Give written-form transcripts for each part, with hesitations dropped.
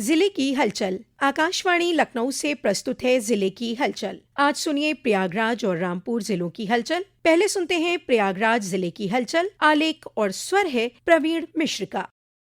जिले की हलचल। आकाशवाणी लखनऊ से प्रस्तुत है जिले की हलचल। आज सुनिए प्रयागराज और रामपुर जिलों की हलचल। पहले सुनते हैं प्रयागराज जिले की हलचल। आलेख और स्वर है प्रवीण मिश्र का।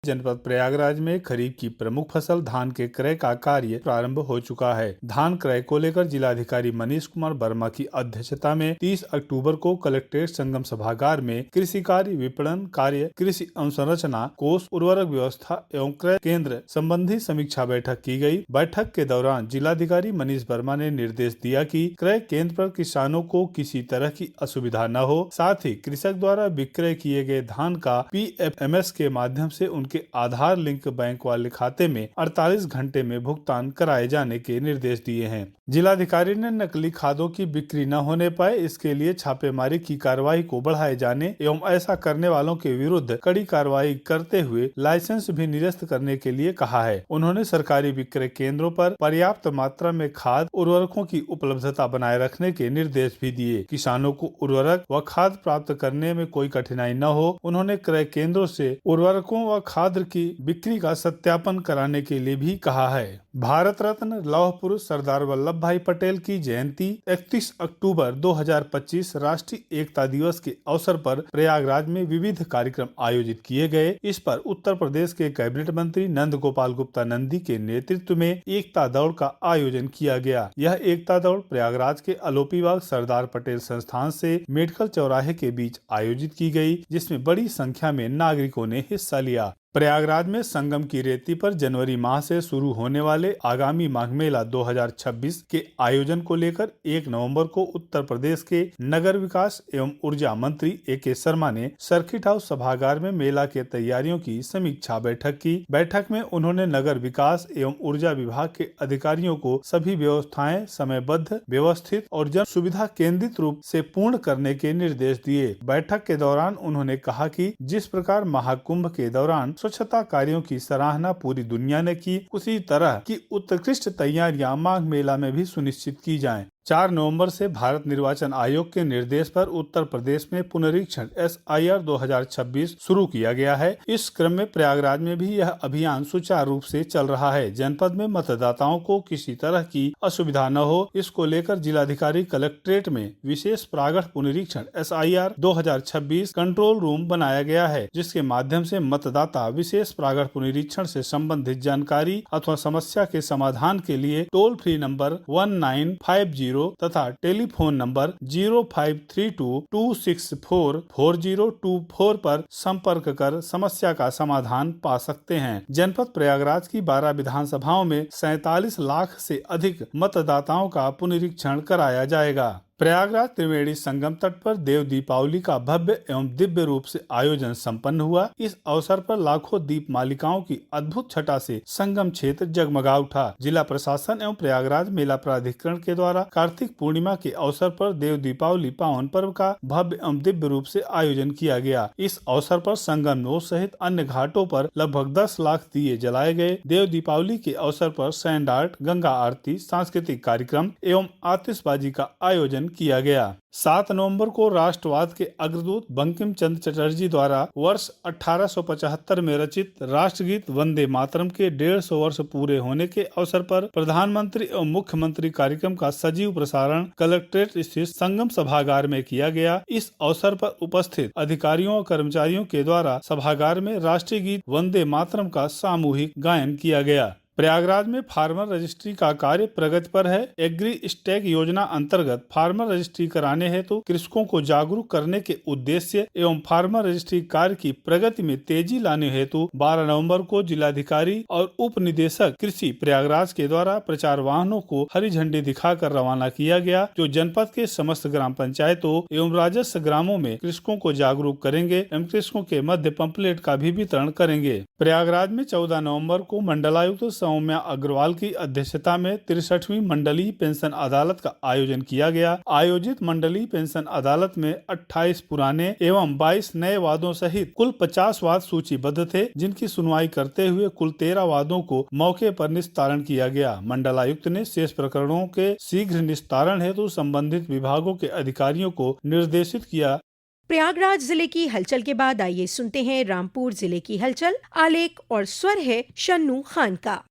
जनपद प्रयागराज में खरीफ की प्रमुख फसल धान के क्रय का कार्य प्रारंभ हो चुका है। धान क्रय को लेकर जिलाधिकारी मनीष कुमार वर्मा की अध्यक्षता में 30 अक्टूबर को कलेक्ट्रेट संगम सभागार में कृषि कार्य, विपणन कार्य, कृषि अवसंरचना कोष, उर्वरक व्यवस्था एवं क्रय केंद्र संबंधी समीक्षा बैठक की गई। बैठक के दौरान जिलाधिकारी मनीष वर्मा ने निर्देश दिया कि क्रय केंद्र पर किसानों को किसी तरह की असुविधा न हो। साथ ही कृषक द्वारा विक्रय किए गए धान का PFMS के माध्यम से उनके आधार लिंक बैंक वाले खाते में 48 घंटे में भुगतान कराए जाने के निर्देश दिए हैं। जिलाधिकारी ने नकली खादों की बिक्री न होने पाए, इसके लिए छापेमारी की कार्रवाई को बढ़ाए जाने एवं ऐसा करने वालों के विरुद्ध कड़ी कार्रवाई करते हुए लाइसेंस भी निरस्त करने के लिए कहा है। उन्होंने सरकारी विक्रय केंद्रों पर पर्याप्त मात्रा में खाद उर्वरकों की उपलब्धता बनाए रखने के निर्देश भी दिए। किसानों को उर्वरक व खाद प्राप्त करने में कोई कठिनाई न हो, उन्होंने क्रय केंद्रों से उर्वरकों व खाद की बिक्री का सत्यापन कराने के लिए भी कहा है। भारत रत्न लौह पुरुष सरदार वल्लभ भाई पटेल की जयंती 31 अक्टूबर 2025 राष्ट्रीय एकता दिवस के अवसर पर प्रयागराज में विविध कार्यक्रम आयोजित किए गए। इस पर उत्तर प्रदेश के कैबिनेट मंत्री नंद गोपाल गुप्ता नंदी के नेतृत्व में एकता दौड़ का आयोजन किया गया। यह एकता दौड़ प्रयागराज के अलोपीबाग सरदार पटेल संस्थान से मेडिकल चौराहे के बीच आयोजित की गई, जिसमें बड़ी संख्या में नागरिकों ने हिस्सा लिया। प्रयागराज में संगम की रेती पर जनवरी माह से शुरू होने वाले आगामी माघ मेला 2026 के आयोजन को लेकर 1 नवंबर को उत्तर प्रदेश के नगर विकास एवं ऊर्जा मंत्री AK शर्मा ने सर्किट हाउस सभागार में मेला के तैयारियों की समीक्षा बैठक की। बैठक में उन्होंने नगर विकास एवं ऊर्जा विभाग के अधिकारियों को सभी व्यवस्थाएं समयबद्ध, व्यवस्थित और जन सुविधा केंद्रित रूप से पूर्ण करने के निर्देश दिए। बैठक के दौरान उन्होंने कहा कि जिस प्रकार महाकुंभ के दौरान स्वच्छता कार्यों की सराहना पूरी दुनिया ने की, उसी तरह की उत्कृष्ट तैयारियां माघ मेला में भी सुनिश्चित की जाएं। 4 नवंबर से भारत निर्वाचन आयोग के निर्देश पर उत्तर प्रदेश में पुनरीक्षण SIR 2026 शुरू किया गया है। इस क्रम में प्रयागराज में भी यह अभियान सुचारू रूप से चल रहा है। जनपद में मतदाताओं को किसी तरह की असुविधा न हो, इसको लेकर जिलाधिकारी कलेक्ट्रेट में विशेष प्रागढ़ पुनरीक्षण SIR 2026 कंट्रोल रूम बनाया गया है, जिसके माध्यम से मतदाता विशेष प्रागढ़ पुनरीक्षण से संबंधित जानकारी अथवा समस्या के समाधान के लिए टोल फ्री नंबर 1950 तथा टेलीफोन नंबर 0532-264-4024 पर संपर्क कर समस्या का समाधान पा सकते हैं। जनपद प्रयागराज की 12 विधानसभाओं में 47 लाख से अधिक मतदाताओं का पुनरीक्षण कराया जाएगा। प्रयागराज त्रिवेणी संगम तट पर देव दीपावली का भव्य एवं दिव्य रूप से आयोजन संपन्न हुआ। इस अवसर पर लाखों दीप मालिकाओं की अद्भुत छटा से संगम क्षेत्र जगमगा उठा। जिला प्रशासन एवं प्रयागराज मेला प्राधिकरण के द्वारा कार्तिक पूर्णिमा के अवसर पर देव दीपावली पावन पर्व का भव्य एवं दिव्य रूप से आयोजन किया गया। इस अवसर पर संगम नोर सहित अन्य घाटों पर लगभग 10 लाख दिए जलाए गए। देव दीपावली के अवसर पर सैंड आर्ट, गंगा आरती, सांस्कृतिक कार्यक्रम एवं आतिशबाजी का आयोजन किया गया। 7 नवंबर को राष्ट्रवाद के अग्रदूत बंकिम चंद्र चटर्जी द्वारा वर्ष 1875 में रचित राष्ट्रगीत वंदे मातरम के 150 वर्ष पूरे होने के अवसर पर प्रधानमंत्री एवं मुख्यमंत्री कार्यक्रम का सजीव प्रसारण कलेक्ट्रेट स्थित संगम सभागार में किया गया। इस अवसर पर उपस्थित अधिकारियों और कर्मचारियों के द्वारा सभागार में राष्ट्रीय गीत वंदे मातरम का सामूहिक गायन किया गया। प्रयागराज में फार्मर रजिस्ट्री का कार्य प्रगति पर है। एग्री स्टैक योजना अंतर्गत फार्मर रजिस्ट्री कराने हेतु कृषकों को जागरूक करने के उद्देश्य एवं फार्मर रजिस्ट्री कार्य की प्रगति में तेजी लाने हेतु 12 नवंबर को जिलाधिकारी और उप निदेशक कृषि प्रयागराज के द्वारा प्रचार वाहनों को हरी झंडी दिखाकर रवाना किया गया, जो जनपद के समस्त ग्राम पंचायतों एवं राजस्व ग्रामों में कृषकों को जागरूक करेंगे एवं कृषकों के मध्य पंपलेट का भी वितरण करेंगे। प्रयागराज में 14 नवंबर को मंडलायुक्त सौम्या अग्रवाल की अध्यक्षता में 63वीं मंडलीय पेंशन अदालत का आयोजन किया गया। आयोजित मंडलीय पेंशन अदालत में 28 पुराने एवं 22 नए वादों सहित कुल 50 वाद सूचीबद्ध थे, जिनकी सुनवाई करते हुए कुल 13 वादों को मौके पर निस्तारण किया गया। मंडलायुक्त ने शेष प्रकरणों के शीघ्र निस्तारण हेतु संबंधित विभागों के अधिकारियों को निर्देशित किया। प्रयागराज जिले की हलचल के बाद आइए सुनते हैं रामपुर जिले की हलचल। आलेख और स्वर है शन्नू खान का।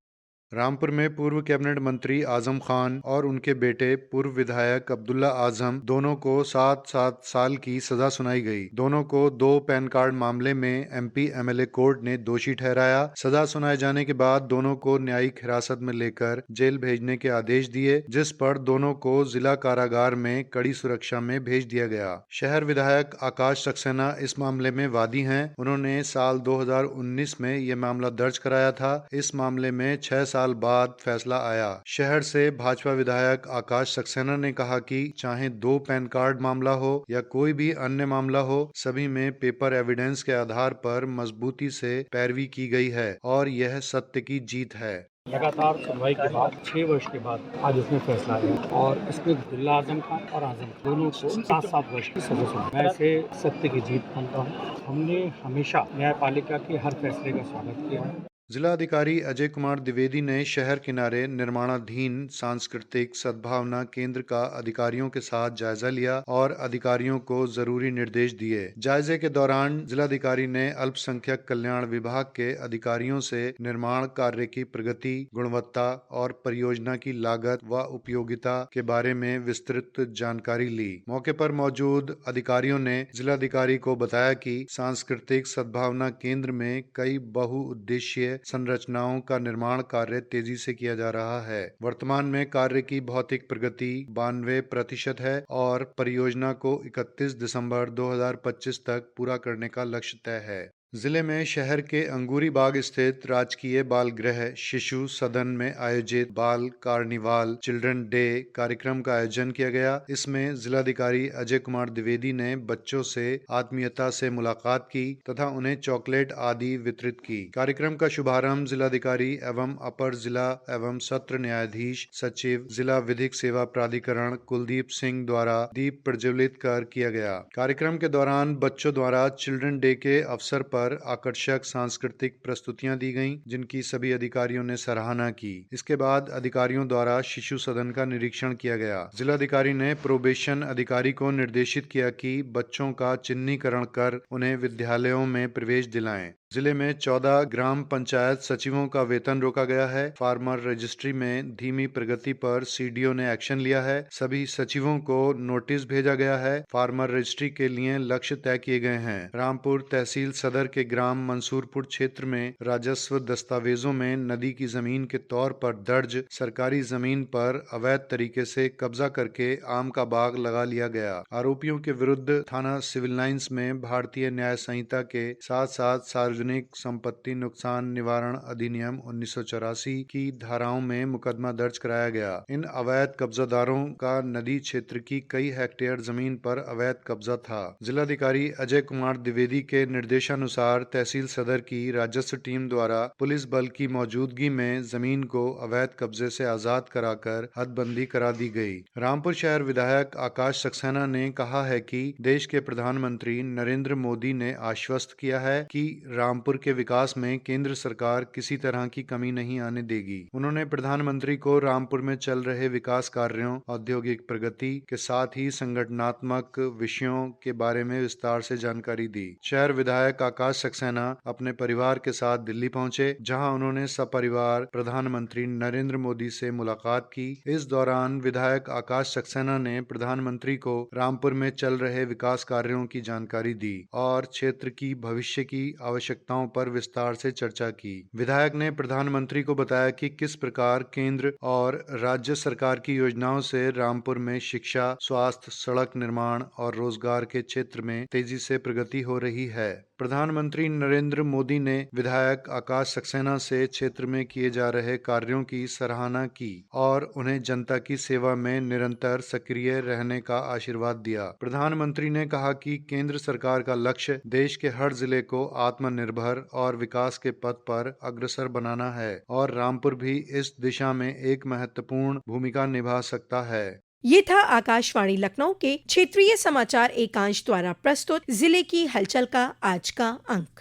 रामपुर में पूर्व कैबिनेट मंत्री आजम खान और उनके बेटे पूर्व विधायक अब्दुल्ला आजम दोनों को 7-7 साल की सजा सुनाई गई। दोनों को 2 पैन कार्ड मामले में एमपी एमएलए कोर्ट ने दोषी ठहराया। सजा सुनाए जाने के बाद दोनों को न्यायिक हिरासत में लेकर जेल भेजने के आदेश दिए, जिस पर दोनों को जिला कारागार में कड़ी सुरक्षा में भेज दिया गया। शहर विधायक आकाश सक्सेना इस मामले में वादी हैं। उन्होंने साल 2019 में यह मामला दर्ज कराया था। इस मामले में 6 साल बाद फैसला आया। शहर से भाजपा विधायक आकाश सक्सेना ने कहा कि चाहे 2 पैन कार्ड मामला हो या कोई भी अन्य मामला हो, सभी में पेपर एविडेंस के आधार पर मजबूती से पैरवी की गई है और यह सत्य की जीत है। लगातार सुनवाई के बाद 6 वर्ष के बाद आज इसमें फैसला आया और इसमें अब्दुल्ला आजम खान और आजम दोनों को 7-7 वर्ष की सजा सुनाई। मैं इसे सत्य की जीत मानता हूँ। हमने हमेशा न्यायपालिका के हर फैसले का स्वागत किया है। जिलाधिकारी अजय कुमार द्विवेदी ने शहर किनारे निर्माणाधीन सांस्कृतिक सद्भावना केंद्र का अधिकारियों के साथ जायजा लिया और अधिकारियों को जरूरी निर्देश दिए। जायजे के दौरान जिलाधिकारी ने अल्पसंख्यक कल्याण विभाग के अधिकारियों से निर्माण कार्य की प्रगति, गुणवत्ता और परियोजना की लागत व उपयोगिता के बारे में विस्तृत जानकारी ली। मौके पर मौजूद अधिकारियों ने जिलाधिकारी को बताया कि सांस्कृतिक सद्भावना केंद्र में कई बहुउद्देशीय संरचनाओं का निर्माण कार्य तेजी से किया जा रहा है। वर्तमान में कार्य की भौतिक प्रगति 92% है और परियोजना को 31 दिसंबर 2025 तक पूरा करने का लक्ष्य तय है। जिले में शहर के अंगूरी बाग स्थित राजकीय बाल गृह शिशु सदन में आयोजित बाल कार्निवाल चिल्ड्रन डे कार्यक्रम का आयोजन किया गया। इसमें जिलाधिकारी अजय कुमार द्विवेदी ने बच्चों से आत्मीयता से मुलाकात की तथा उन्हें चॉकलेट आदि वितरित की। कार्यक्रम का शुभारंभ जिलाधिकारी एवं अपर जिला एवं सत्र न्यायाधीश सचिव जिला विधिक सेवा प्राधिकरण कुलदीप सिंह द्वारा दीप प्रज्वलित कर किया गया। कार्यक्रम के दौरान बच्चों द्वारा चिल्ड्रन डे के अवसर पर आकर्षक सांस्कृतिक प्रस्तुतियां दी गईं, जिनकी सभी अधिकारियों ने सराहना की। इसके बाद अधिकारियों द्वारा शिशु सदन का निरीक्षण किया गया। जिलाधिकारी ने प्रोबेशन अधिकारी को निर्देशित किया कि बच्चों का चिन्हीकरण कर उन्हें विद्यालयों में प्रवेश दिलाएं। जिले में 14 ग्राम पंचायत सचिवों का वेतन रोका गया है। फार्मर रजिस्ट्री में धीमी प्रगति पर सीडीओ ने एक्शन लिया है। सभी सचिवों को नोटिस भेजा गया है। फार्मर रजिस्ट्री के लिए लक्ष्य तय किए गए हैं। रामपुर तहसील सदर के ग्राम मंसूरपुर क्षेत्र में राजस्व दस्तावेजों में नदी की जमीन के तौर पर दर्ज सरकारी जमीन पर अवैध तरीके से कब्जा करके आम का बाग लगा लिया गया। आरोपियों के विरुद्ध थाना सिविल लाइंस में भारतीय न्याय संहिता के साथ साथ सार्वजनिक संपत्ति नुकसान निवारण अधिनियम 1984 की धाराओं में मुकदमा दर्ज कराया गया। इन अवैध कब्जादारों का नदी क्षेत्र की कई हेक्टेयर जमीन पर अवैध कब्जा था। जिलाधिकारी अजय कुमार द्विवेदी के निर्देशानुसार तहसील सदर की राजस्व टीम द्वारा पुलिस बल की मौजूदगी में जमीन को अवैध कब्जे से आजाद कराकर हदबंदी करा दी गई। रामपुर शहर विधायक आकाश सक्सेना ने कहा है कि देश के प्रधानमंत्री नरेंद्र मोदी ने आश्वस्त किया है कि रामपुर के विकास में केंद्र सरकार किसी तरह की कमी नहीं आने देगी। उन्होंने प्रधानमंत्री को रामपुर में चल रहे विकास कार्यों, औद्योगिक प्रगति के साथ ही संगठनात्मक विषयों के बारे में विस्तार से जानकारी दी। शहर विधायक आकाश सक्सेना अपने परिवार के साथ दिल्ली पहुंचे, जहां उन्होंने सपरिवार प्रधानमंत्री नरेंद्र मोदी से मुलाकात की। इस दौरान विधायक आकाश सक्सेना ने प्रधानमंत्री को रामपुर में चल रहे विकास कार्यों की जानकारी दी और क्षेत्र की भविष्य की आवश्यकताओं पर विस्तार से चर्चा की। विधायक ने प्रधानमंत्री को बताया कि किस प्रकार केंद्र और राज्य सरकार की योजनाओं से रामपुर में शिक्षा, स्वास्थ्य, सड़क निर्माण और रोजगार के क्षेत्र में तेजी से प्रगति हो रही है। प्रधानमंत्री नरेंद्र मोदी ने विधायक आकाश सक्सेना से क्षेत्र में किए जा रहे कार्यों की सराहना की और उन्हें जनता की सेवा में निरंतर सक्रिय रहने का आशीर्वाद दिया। प्रधानमंत्री ने कहा कि केंद्र सरकार का लक्ष्य देश के हर जिले को आत्मनिर्भर और विकास के पथ पर अग्रसर बनाना है और रामपुर भी इस दिशा में एक महत्वपूर्ण भूमिका निभा सकता है। ये था आकाशवाणी लखनऊ के क्षेत्रीय समाचार एकांश द्वारा प्रस्तुत जिले की हलचल का आज का अंक।